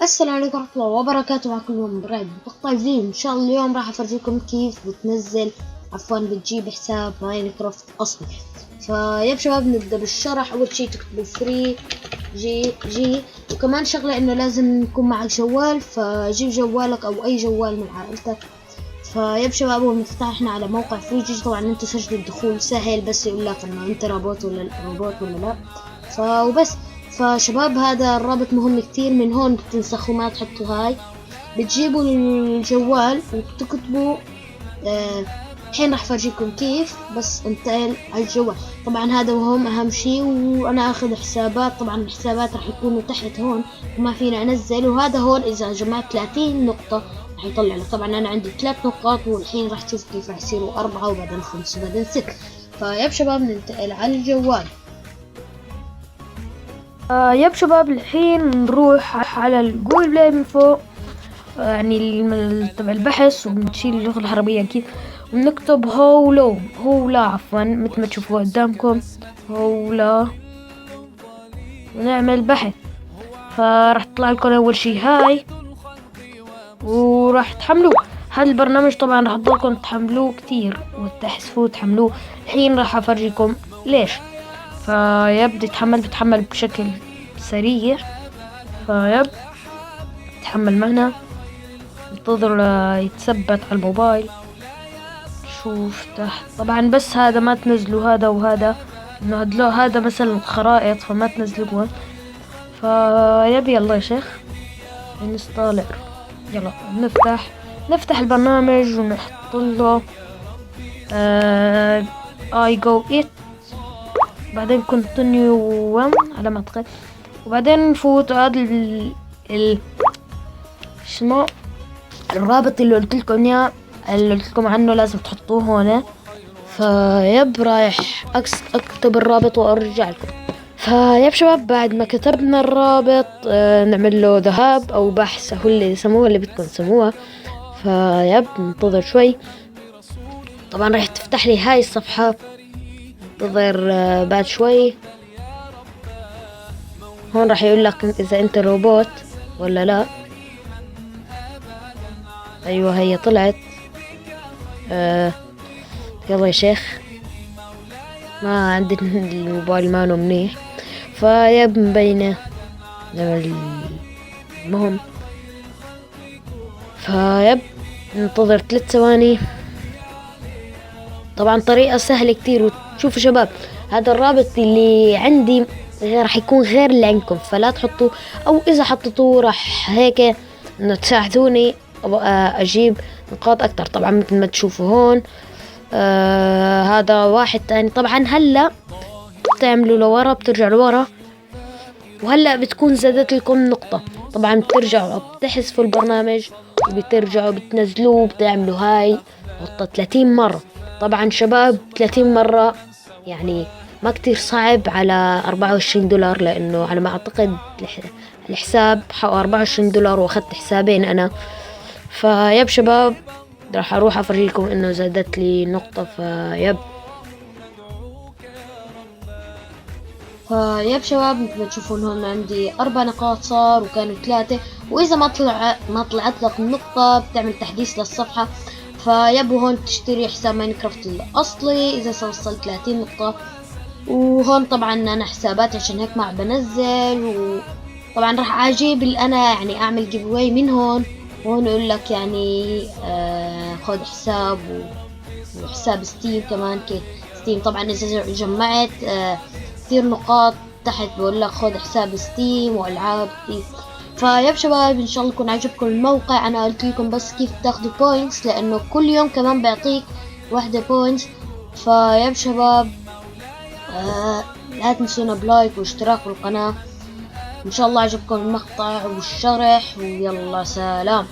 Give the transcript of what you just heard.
السلام عليكم ورحمة الله وبركاته. معكم اليوم برعد مقطع جديد. ان شاء الله اليوم راح افرجيكم كيف بتجيب حساب ماينكرافت اصلي. فيا شباب نبدأ بالشرح. اول شي تكتبوا فري جي وكمان شغلة انه لازم يكون معك جوال، فجيب جوالك او اي جوال من عائلتك. فيا شباب اول ما فتحنا على موقع فري جي، طبعا انتو سجلوا الدخول سهل، بس يقول لك انه انت روبوت ولا لا. فوبس. فشباب هذا الرابط مهم كتير، من هون بتنسخوا ما تحطوا هاي، بتجيبوا الجوال وبتكتبوا الحين راح فرجيكم كيف، بس انتقل على الجوال. طبعا هذا وهم اهم شي. وانا اخذ حسابات، طبعا الحسابات راح يكونوا تحت هون وما فينا انزل. وهذا هون اذا جمعت 30 نقطة راح يطلع لك. طبعا انا عندي 3 نقاط، والحين راح تشوف كيف راح يصيروا 4 وبعدين 5 وبعدين 6. فيا شباب ننتقل على الجوال. يب شباب الحين نروح على الجوجل بلاي من فوق، يعني تبع البحث، ونشيل اللغة العربية أكيد، ونكتب هولا عفوا مثل ما تشوفوا قدامكم هولا، ونعمل بحث. فراح تطلع لكم أول شي هاي، وراح تحملوه. هذا البرنامج طبعا راح تضلكم تحملوه كتير وتحذفوه تحملوه. الحين راح أفرجيكم ليش. فيبدأ بيتحمل بشكل سريع. يتحمل معنا، انتظر يتثبت على الموبايل. شوف تحت طبعا، بس هذا ما تنزلوا هذا وهذا، انه هذا مثلا خرائط فما تنزلوها. يلا يا شيخ نستطلع. يلا نفتح البرنامج ونحط له I go it، بعدين continue على ما اعتقد، وبعدين نفوت هذا اسمه الرابط اللي قلت لكم اياه، اللي قلت لكم عنه لازم تحطوه هنا. رايح اكتب الرابط وارجع لكم. شباب بعد ما كتبنا الرابط نعمل له ذهاب او بحث، هو اللي يسموه اللي بدكم تسموها. ننتظر شوي. طبعا راح تفتح لي هاي الصفحة، انتظر بعد شوي. هون راح يقول لك اذا انت روبوت ولا لا. ايوه هي طلعت. يلا يا شيخ، ما عندي الموبايل مانو منيح، مبينه المهم. ننتظر 3 ثواني. طبعا طريقة سهلة كتير. وشوفوا شباب هذا الرابط اللي عندي راح يكون غير اللي عندكم، فلا تحطوا، او اذا حطيتوه راح هيك انه تساعدوني اجيب نقاط اكتر. طبعا مثل ما تشوفوا هون هذا واحد تاني. طبعا هلا بتعملوا لورا، بترجعوا لورا، وهلا بتكون زادت لكم نقطة. طبعا بترجعوا بتحذفوا البرنامج وبترجعوا بتنزلوه، بتعملوا هاي نقطة 30 مرة. طبعا شباب 30 مرة يعني ما كتير صعب على 24 دولار، لانه على ما اعتقد الحساب حقه 24 دولار واخدت حسابين انا. شباب راح اروح افرجيكم انه زادت لي نقطة. شباب مثل ما تشوفون هون عندي 4 نقاط صار، وكانوا 3. واذا ما طلعت لك النقطة بتعمل تحديث للصفحة. وهون تشتري حساب ماينكرافت الاصلي اذا وصلت 30 نقطة. وهون طبعا انا حساباتي عشان هيك ما بنزل. وطبعا راح اجيب اللي انا يعني اعمل جيف واي من هون. وهون يقول لك يعني خذ حساب وحساب ستيم كمان. كيف ستيم طبعا اذا جمعت كثير نقاط تحت بقول لك خذ حساب ستيم والعاب ستيم. شباب ان شاء الله يكون عجبكم الموقع. انا قلت لكم بس كيف تاخذوا بوينتس، لانه كل يوم كمان بيعطيك 1 بوينتس. شباب لا تنسونا بلايك واشتراك بالقناة. ان شاء الله عجبكم المقطع والشرح، ويلا سلام.